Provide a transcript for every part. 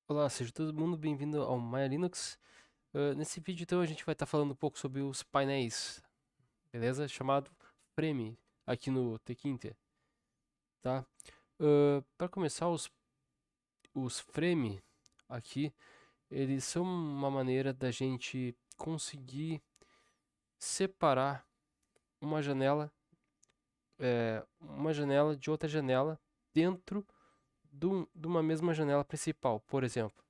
Olá, seja todo mundo bem-vindo ao Maya Linux. Nesse vídeo, então, a gente vai estar falando um pouco sobre os painéis, beleza? Chamado Frame, aqui no Tkinter, tá? Para começar, os Frame aqui, eles são uma maneira da gente conseguir separar uma janela, uma janela de outra janela dentro de uma mesma janela principal. Por exemplo,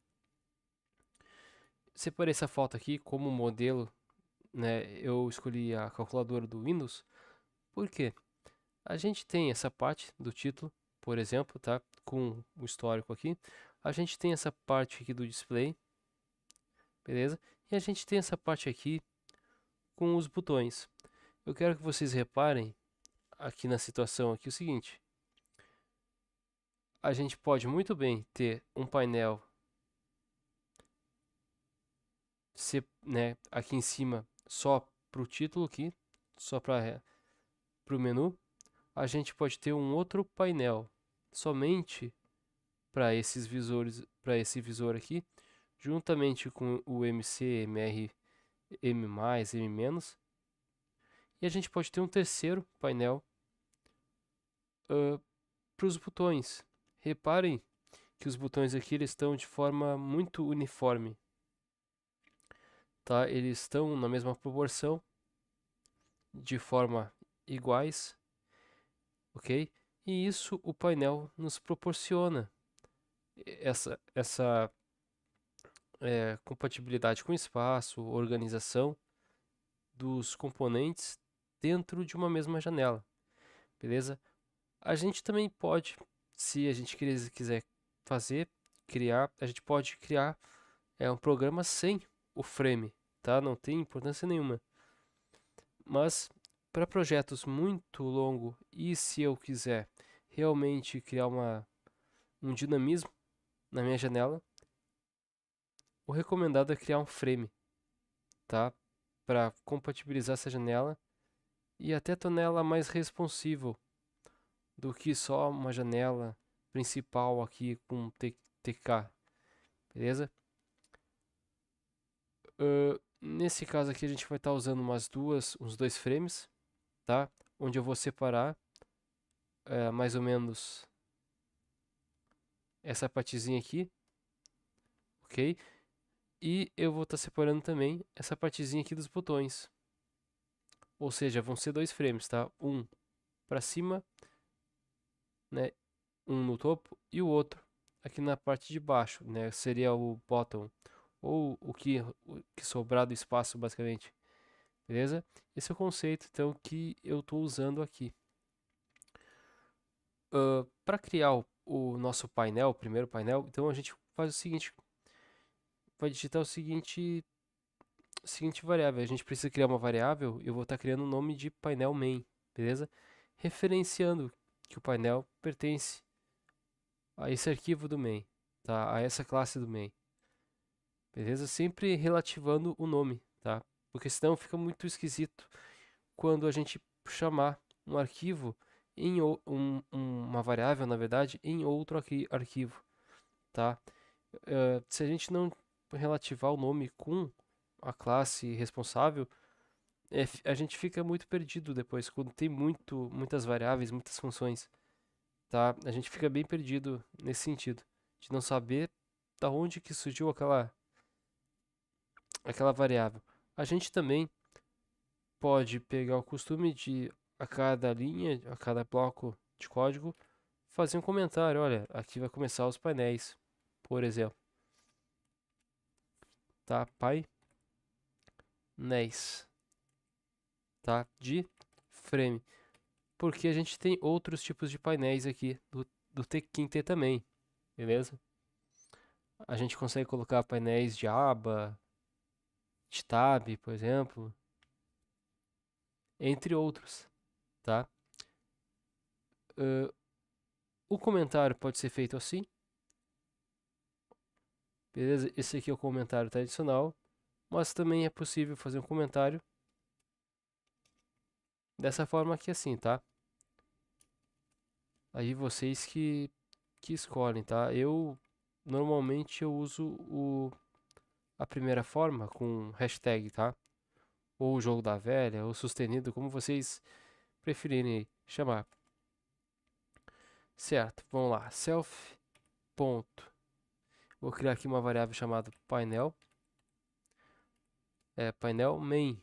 separei essa foto aqui como modelo, né? Eu escolhi a calculadora do Windows. Por quê? A gente tem essa parte do título, por exemplo, tá? Com o histórico aqui. A gente tem essa parte aqui do display, beleza? E a gente tem essa parte aqui com os botões. Eu quero que vocês reparem aqui na situação aqui o seguinte. A gente pode muito bem ter um painel, né, aqui em cima só para o título aqui, só para o menu. A gente pode ter um outro painel somente para esses visores, para esse visor aqui, juntamente com o MC, MR, M+, M-, e a gente pode ter um terceiro painel para os botões. Reparem que os botões aqui eles estão de forma muito uniforme, tá? Eles estão na mesma proporção, de forma iguais, ok? E isso o painel nos proporciona essa compatibilidade com espaço, organização dos componentes dentro de uma mesma janela, beleza? A gente também pode, se a gente quiser fazer, criar, a gente pode criar um programa sem o frame, tá? Não tem importância nenhuma. Mas para projetos muito longos e se eu quiser realmente criar um dinamismo na minha janela, o recomendado é criar um frame, tá? Para compatibilizar essa janela e até tornar ela mais responsível do que só uma janela principal aqui com TK, beleza? Nesse caso aqui a gente vai estar usando uns dois frames, tá? Onde eu vou separar mais ou menos essa partezinha aqui, ok? E eu vou estar separando também essa partezinha aqui dos botões. Ou seja, vão ser dois frames, tá? Um para cima, né? Um no topo e o outro aqui na parte de baixo, né? Seria o bottom ou o que sobrar do espaço, basicamente. Beleza? Esse é o conceito então que eu estou usando aqui. Para criar o nosso painel, o primeiro painel, então a gente faz o seguinte, vai digitar seguinte variável. A gente precisa criar uma variável, eu vou estar criando o nome de painel main, beleza? Referenciando que o painel pertence a esse arquivo do main, tá? A essa classe do main, beleza? Sempre relativando o nome, tá? Porque senão fica muito esquisito quando a gente chamar um arquivo uma variável, na verdade, em outro arquivo, tá? Se a gente não relativar o nome com a classe responsável, a gente fica muito perdido depois, quando tem muitas variáveis, muitas funções, tá? A gente fica bem perdido nesse sentido, de não saber da onde que surgiu aquela variável. A gente também pode pegar o costume de, a cada linha, a cada bloco de código, fazer um comentário. Olha, aqui vai começar os painéis, por exemplo, tá? Painéis, tá? De frame. Porque a gente tem outros tipos de painéis aqui do Tkinter também, beleza? A gente consegue colocar painéis de aba, de tab, por exemplo, entre outros, tá? Uh, o comentário pode ser feito assim, beleza? Esse aqui é o comentário tradicional, mas também é possível fazer um comentário dessa forma aqui assim, tá? Aí vocês que escolhem, tá? Eu normalmente eu uso a primeira forma com hashtag, tá? Ou o jogo da velha, ou sustenido, como vocês preferirem chamar. Certo, vamos lá. Self ponto. Vou criar aqui uma variável chamada painel. Painel main.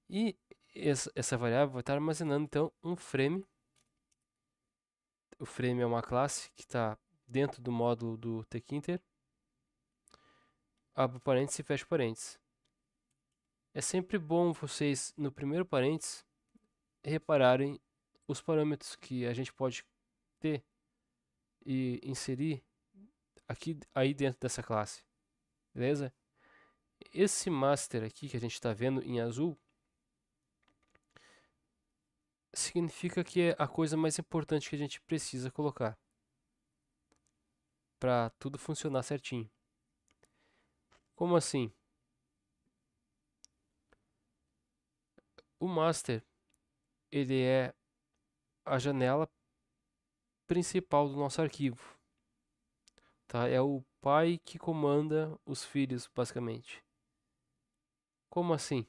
E essa variável vai estar armazenando então um frame. O frame é uma classe que está dentro do módulo do tkinter. Abro parênteses e fecho parênteses. É sempre bom vocês, no primeiro parênteses, repararem os parâmetros que a gente pode ter e inserir aí dentro dessa classe, beleza? Esse master aqui que a gente está vendo em azul significa que é a coisa mais importante que a gente precisa colocar para tudo funcionar certinho. Como assim? O master ele é a janela principal do nosso arquivo, tá? É o pai que comanda os filhos, basicamente. Como assim?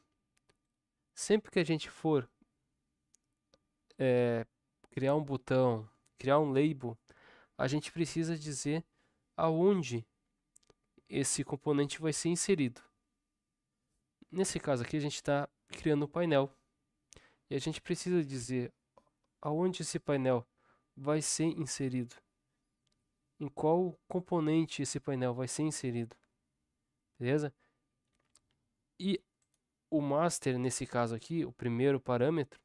Sempre que a gente for criar um botão, criar um label, a gente precisa dizer aonde esse componente vai ser inserido. Nesse caso aqui, a gente está criando um painel e a gente precisa dizer aonde esse painel vai ser inserido, em qual componente esse painel vai ser inserido, beleza? E o master, nesse caso aqui, o primeiro parâmetro,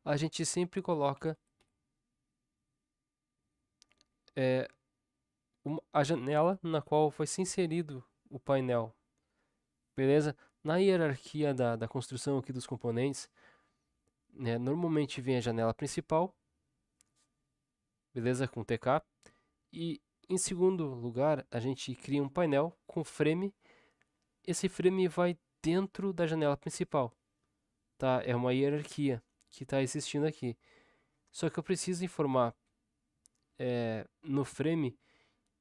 a gente sempre coloca a janela na qual foi se inserido o painel, beleza? Na hierarquia da construção aqui dos componentes, né, normalmente vem a janela principal, beleza? Com TK. E em segundo lugar, a gente cria um painel com frame. Esse frame vai dentro da janela principal, tá? É uma hierarquia que está existindo aqui. Só que eu preciso informar no frame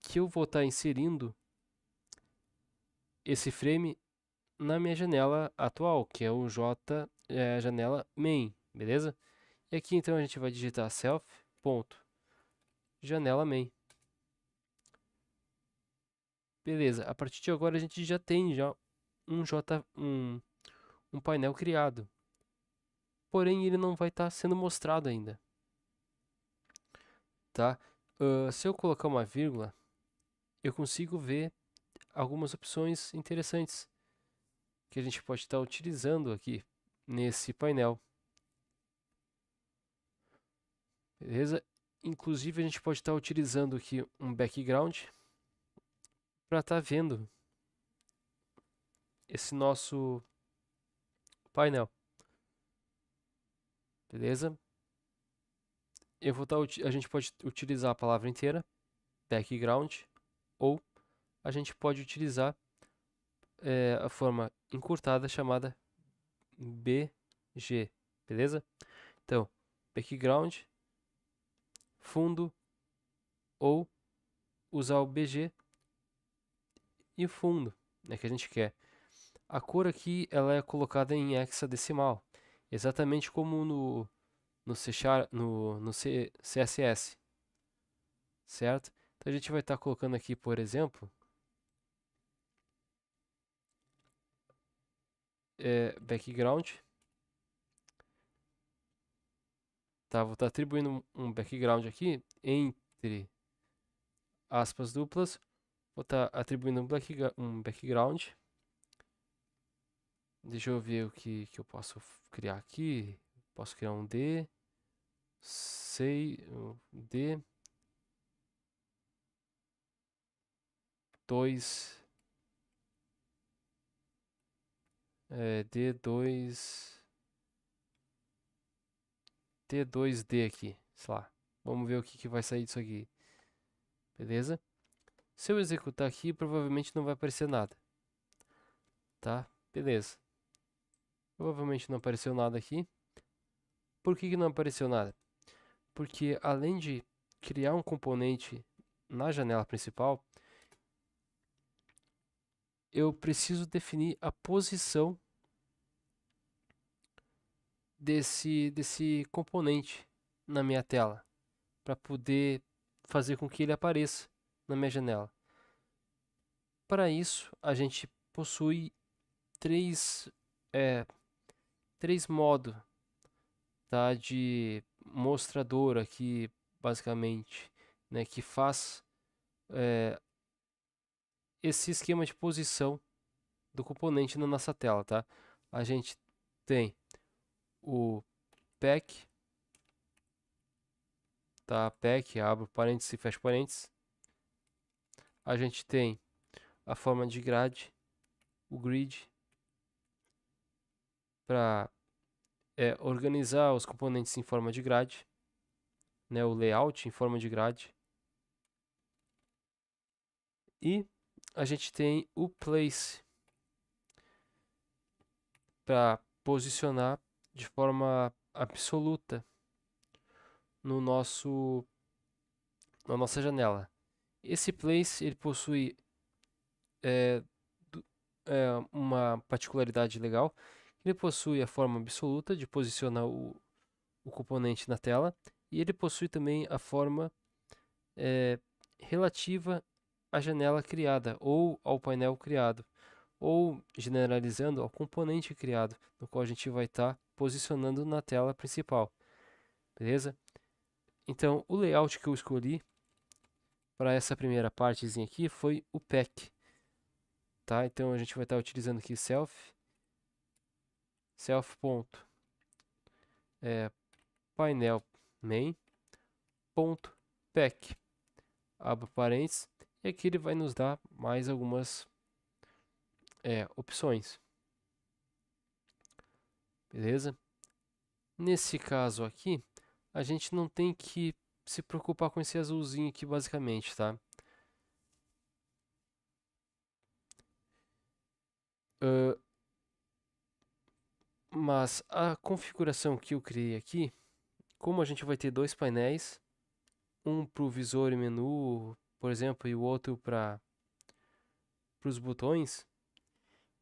que eu vou estar inserindo esse frame na minha janela atual, que é o janela main, beleza? E aqui então a gente vai digitar self.janela main. Beleza, a partir de agora a gente já tem um painel criado. Porém, ele não vai estar sendo mostrado ainda, tá? Se eu colocar uma vírgula, eu consigo ver algumas opções interessantes que a gente pode estar utilizando aqui nesse painel, beleza? Inclusive, a gente pode estar utilizando aqui um background para estar vendo esse nosso painel, beleza? A gente pode utilizar a palavra inteira, background, ou a gente pode utilizar a forma encurtada chamada BG, beleza? Então, background, fundo, ou usar o BG e fundo, né, que a gente quer. A cor aqui ela é colocada em hexadecimal, exatamente como no CSS, certo? Então a gente vai estar colocando aqui, por exemplo, background, tá? Vou estar atribuindo um background aqui entre aspas duplas, vou estar atribuindo um background. Deixa eu ver o que eu posso criar aqui. Posso criar um D, um D, 2, D2, T2D aqui, sei lá. Vamos ver o que vai sair disso aqui. Beleza? Se eu executar aqui, provavelmente não vai aparecer nada. Tá? Beleza. Provavelmente não apareceu nada aqui. Por que não apareceu nada? Porque além de criar um componente na janela principal, eu preciso definir a posição desse componente na minha tela, para poder fazer com que ele apareça na minha janela. Para isso, a gente possui três modos, tá, de mostrador aqui, basicamente, né, que faz esse esquema de posição do componente na nossa tela, tá? A gente tem o pack, tá? Pack, abro parênteses e fecho parênteses. A gente tem a forma de grade, o grid, para organizar os componentes em forma de grade, né? O layout em forma de grade. E a gente tem o place, para posicionar de forma absoluta no na nossa janela. Esse place ele possui uma particularidade legal. Ele possui a forma absoluta de posicionar o componente na tela e ele possui também a forma relativa à janela criada ou ao painel criado, ou generalizando ao componente criado, no qual a gente vai estar posicionando na tela principal, beleza? Então, o layout que eu escolhi para essa primeira partezinha aqui foi o pack, tá? Então a gente vai estar utilizando aqui self painel main ponto pack, abro parênteses, e aqui ele vai nos dar mais algumas opções, beleza? Nesse caso aqui, a gente não tem que se preocupar com esse azulzinho aqui basicamente, tá? Mas a configuração que eu criei aqui, como a gente vai ter dois painéis, um para o visor e menu, por exemplo, e o outro para os botões,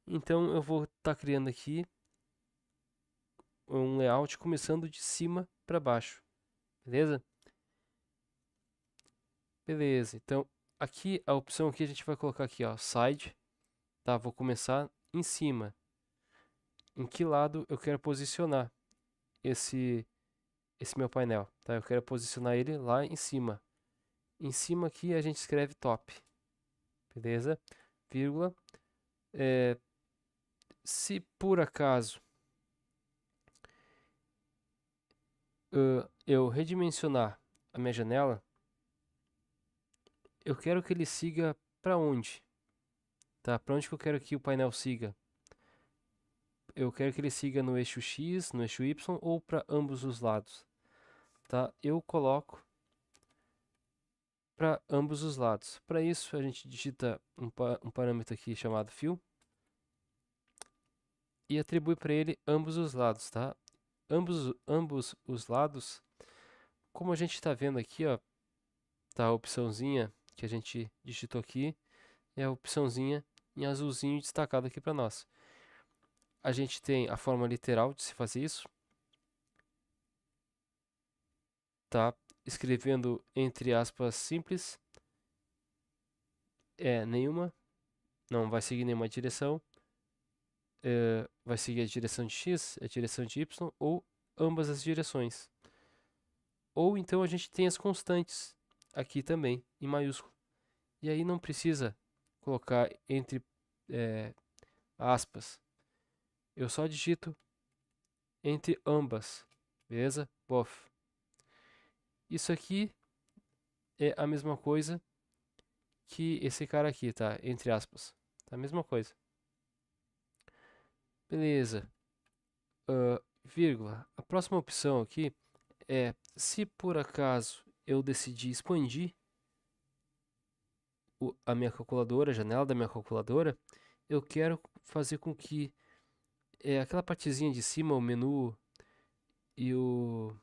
então eu vou estar criando aqui um layout começando de cima para baixo, beleza? Beleza, então aqui a opção que a gente vai colocar aqui, ó, side, tá? Vou começar em cima. Em que lado eu quero posicionar esse meu painel, tá? Eu quero posicionar ele lá em cima. Em cima aqui a gente escreve top, beleza? Vírgula. Se por acaso eu redimensionar a minha janela, eu quero que ele siga para onde? Tá? Para onde que eu quero que o painel siga? Eu quero que ele siga no eixo X, no eixo Y ou para ambos os lados, tá? Eu coloco para ambos os lados. Para isso a gente digita um parâmetro aqui chamado fill e atribui para ele ambos os lados, tá? Ambos os lados, como a gente está vendo aqui, ó, tá a opçãozinha que a gente digitou aqui, é a opçãozinha em azulzinho destacado aqui para nós. A gente tem a forma literal de se fazer isso, tá? Escrevendo entre aspas simples, nenhuma, não vai seguir nenhuma direção, vai seguir a direção de X, a direção de Y ou ambas as direções. Ou então a gente tem as constantes aqui também, em maiúsculo. E aí não precisa colocar entre aspas. Eu só digito entre ambas, beleza? Bof. Isso aqui é a mesma coisa que esse cara aqui, tá? Entre aspas. Tá a mesma coisa. Beleza. Vírgula. A próxima opção aqui é se por acaso eu decidir expandir a minha calculadora, a janela da minha calculadora, eu quero fazer com que aquela partezinha de cima, o menu e o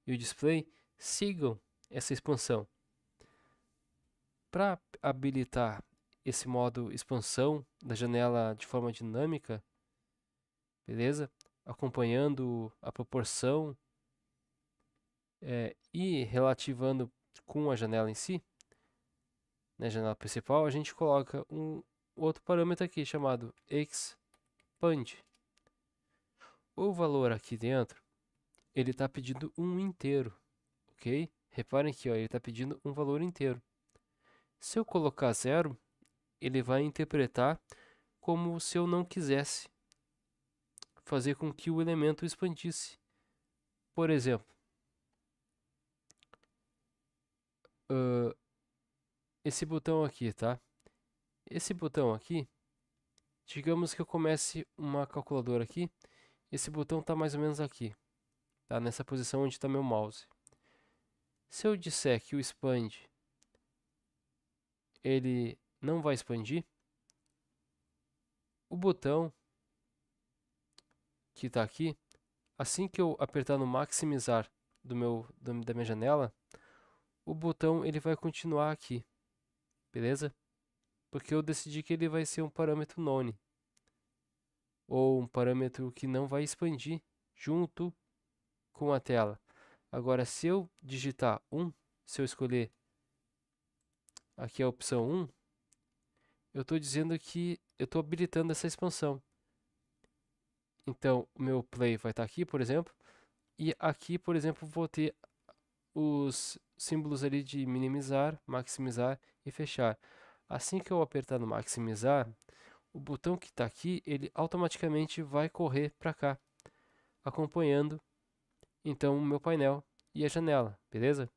display, sigam essa expansão. para habilitar esse modo expansão da janela de forma dinâmica, beleza? Acompanhando a proporção e relativando com a janela em si, na janela principal, a gente coloca um outro parâmetro aqui chamado expand. O valor aqui dentro, ele está pedindo um inteiro, ok? Reparem aqui, ó, ele está pedindo um valor inteiro. Se eu colocar 0, ele vai interpretar como se eu não quisesse fazer com que o elemento expandisse. Por exemplo, esse botão aqui, tá? Esse botão aqui, digamos que eu comece uma calculadora aqui, esse botão está mais ou menos aqui, tá? Nessa posição onde está meu mouse. Se eu disser que o expand ele não vai expandir, o botão que está aqui, assim que eu apertar no maximizar da minha janela, o botão ele vai continuar aqui, beleza? Porque eu decidi que ele vai ser um parâmetro none, ou um parâmetro que não vai expandir junto com a tela. Agora, se eu digitar 1, se eu escolher aqui a opção 1, eu estou dizendo que eu estou habilitando essa expansão. Então, o meu play vai estar aqui, por exemplo, e aqui, por exemplo, vou ter os símbolos ali de minimizar, maximizar e fechar. Assim que eu apertar no maximizar, o botão que está aqui, ele automaticamente vai correr para cá, acompanhando então o meu painel e a janela, beleza?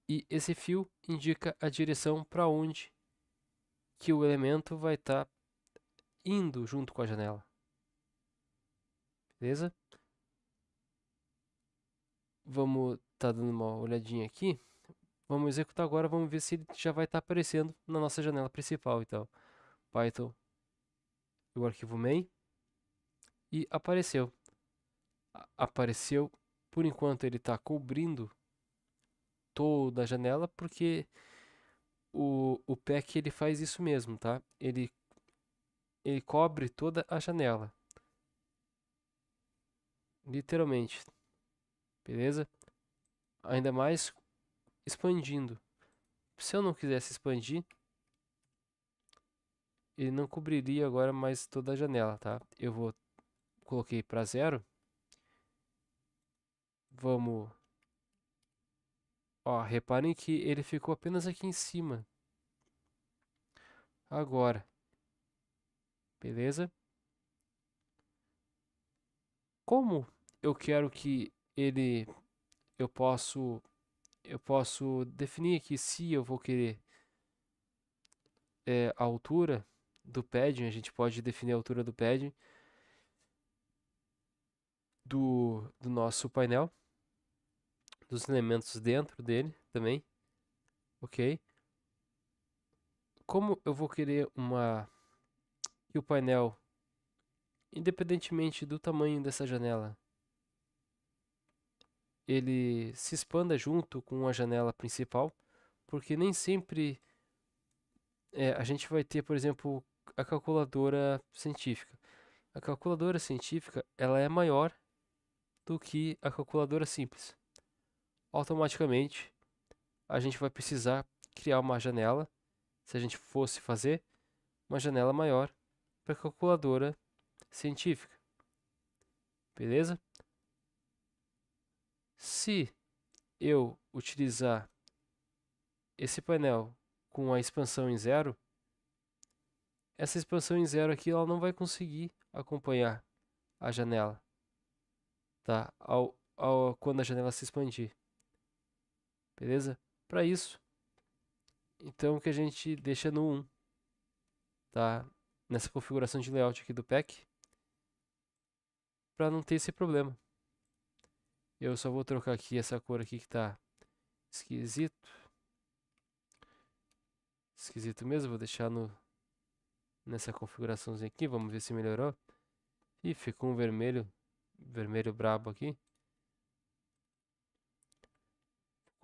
E esse fio indica a direção para onde que o elemento vai estar indo junto com a janela, beleza? Vamos estar dando uma olhadinha aqui. Vamos executar agora, vamos ver se ele já vai estar aparecendo na nossa janela principal. Então, Python e o arquivo main e apareceu. Apareceu, por enquanto ele está cobrindo toda a janela, porque o pack ele faz isso mesmo, tá? Ele cobre toda a janela, literalmente, beleza? Ainda mais expandindo. Se eu não quisesse expandir, ele não cobriria agora mais toda a janela, tá? Coloquei para 0. Vamos, ó, reparem que ele ficou apenas aqui em cima. Agora, beleza? Como eu quero que ele, eu posso, eu posso definir aqui se eu vou querer a altura do padding. A gente pode definir a altura do padding do nosso painel, dos elementos dentro dele também, ok? Como eu vou querer que o painel, independentemente do tamanho dessa janela, ele se expanda junto com a janela principal, porque nem sempre a gente vai ter, por exemplo, a calculadora científica. A calculadora científica ela é maior do que a calculadora simples. Automaticamente, a gente vai precisar criar uma janela, se a gente fosse fazer uma janela maior para a calculadora científica. Beleza? Se eu utilizar esse painel com a expansão em 0, essa expansão em 0 aqui ela não vai conseguir acompanhar a janela, tá? Quando a janela se expandir. Beleza? Para isso, então que a gente deixa no 1, tá? Nessa configuração de layout aqui do pack, para não ter esse problema. Eu só vou trocar aqui essa cor aqui que tá esquisito. Esquisito mesmo, vou deixar nessa configuraçãozinha aqui, vamos ver se melhorou. Ih, ficou um vermelho brabo aqui.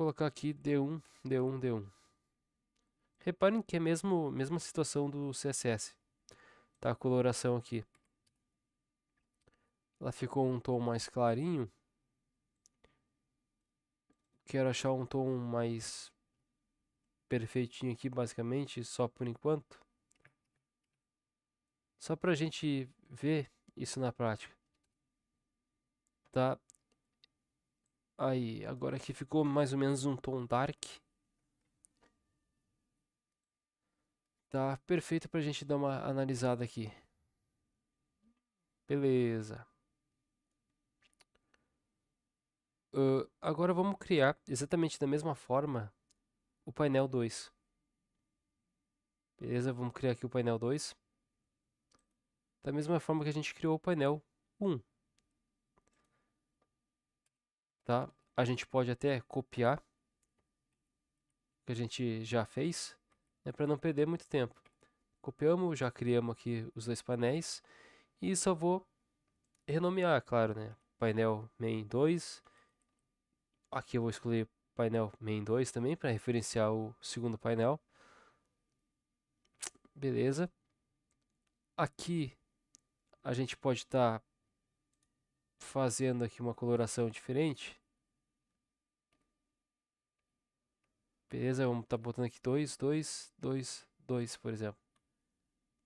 colocar aqui D1, D1, D1. Reparem que é a mesma situação do CSS. Tá a coloração aqui. Ela ficou um tom mais clarinho. Quero achar um tom mais perfeitinho aqui, basicamente, só por enquanto. Só pra gente ver isso na prática. Tá? Aí, agora aqui ficou mais ou menos um tom dark. Tá perfeito pra gente dar uma analisada aqui. Beleza. Agora vamos criar exatamente da mesma forma o painel 2. Beleza? Vamos criar aqui o painel 2. Da mesma forma que a gente criou o painel 1. Tá? A gente pode até copiar o que a gente já fez, né, para não perder muito tempo. Copiamos, já criamos aqui os dois painéis e só vou renomear, claro, né? Painel main 2. Aqui eu vou escolher painel main 2 também para referenciar o segundo painel. Beleza. Aqui a gente pode estar fazendo aqui uma coloração diferente. Beleza, vamos estar botando aqui 2, 2, 2, 2, por exemplo.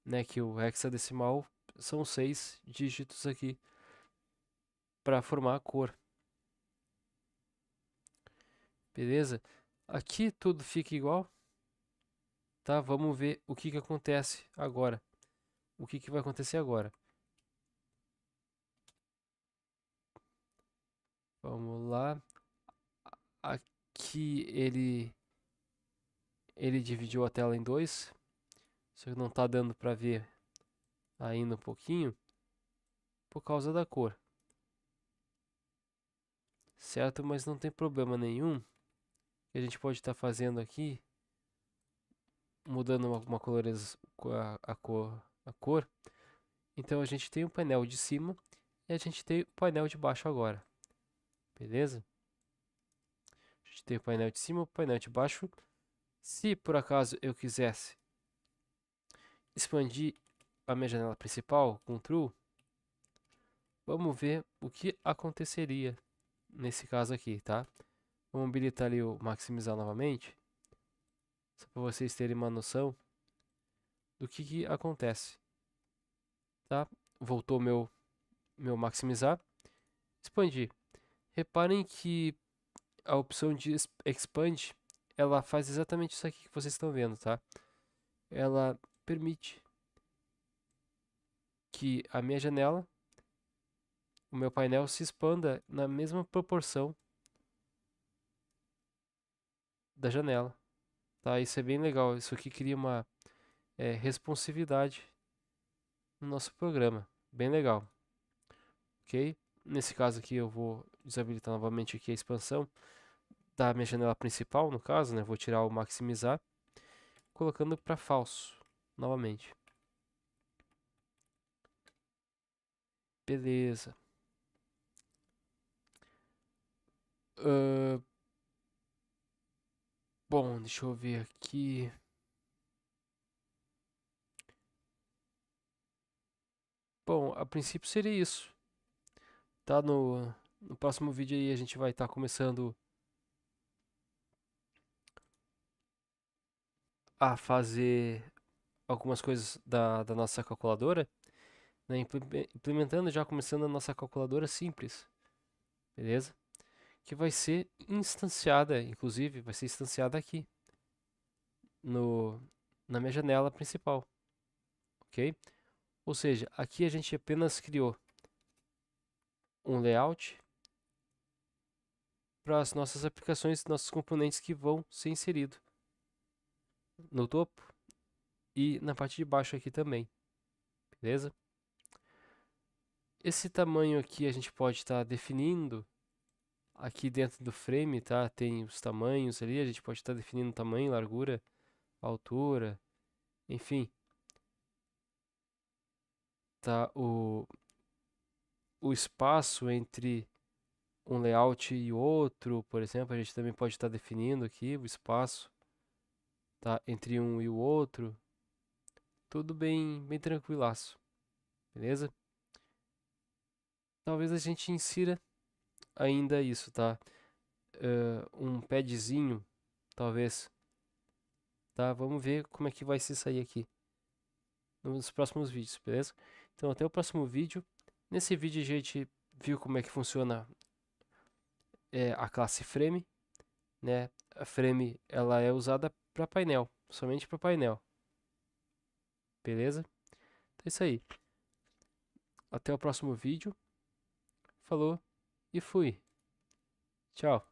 Né, que o hexadecimal são 6 dígitos aqui para formar a cor. Beleza? Aqui tudo fica igual. Tá? Vamos ver o que acontece agora. O que vai acontecer agora? Vamos lá. Aqui ele dividiu a tela em dois. Só que não está dando para ver ainda um pouquinho por causa da cor. Certo? Mas não tem problema nenhum. Que a gente pode estar fazendo aqui, mudando uma a cor. Então a gente tem o painel de cima e a gente tem o painel de baixo agora. Beleza? A gente tem o painel de cima e o painel de baixo. Se por acaso eu quisesse expandir a minha janela principal com True, vamos ver o que aconteceria nesse caso aqui, tá? Vamos habilitar ali o maximizar novamente, só para vocês terem uma noção do que acontece, tá? Voltou meu maximizar, expandir. Reparem que a opção de expand, ela faz exatamente isso aqui que vocês estão vendo, tá? Ela permite que a minha janela, o meu painel se expanda na mesma proporção da janela, tá? Isso é bem legal. Isso aqui cria uma responsividade no nosso programa, bem legal, ok? Nesse caso aqui eu vou desabilitar novamente aqui a expansão da minha janela principal, no caso, né? Vou tirar o maximizar, colocando para falso novamente. Beleza. Bom, deixa eu ver aqui. Bom, a princípio seria isso. Tá no próximo vídeo aí a gente vai estar começando a fazer algumas coisas da nossa calculadora, né? Implementando já, começando a nossa calculadora simples, beleza? Que vai ser instanciada, inclusive, vai ser instanciada aqui no, na minha janela principal, ok? Ou seja, aqui a gente apenas criou um layout para as nossas aplicações, nossos componentes que vão ser inseridos no topo e na parte de baixo aqui também, beleza? Esse tamanho aqui a gente pode estar definindo aqui dentro do frame, tá? Tem os tamanhos ali, a gente pode estar definindo tamanho, largura, altura, enfim. Tá? O espaço entre um layout e outro, por exemplo, a gente também pode estar definindo aqui o espaço, tá, entre um e o outro, tudo bem tranquilaço, beleza? Talvez a gente insira ainda isso, tá? Um padzinho, talvez, tá? Vamos ver como é que vai se sair aqui nos próximos vídeos, beleza? Então até o próximo vídeo. Nesse vídeo a gente viu como é que funciona a classe frame, né? A frame ela é usada para painel, somente para painel, beleza? Então é isso aí. Até o próximo vídeo. Falou e fui. Tchau.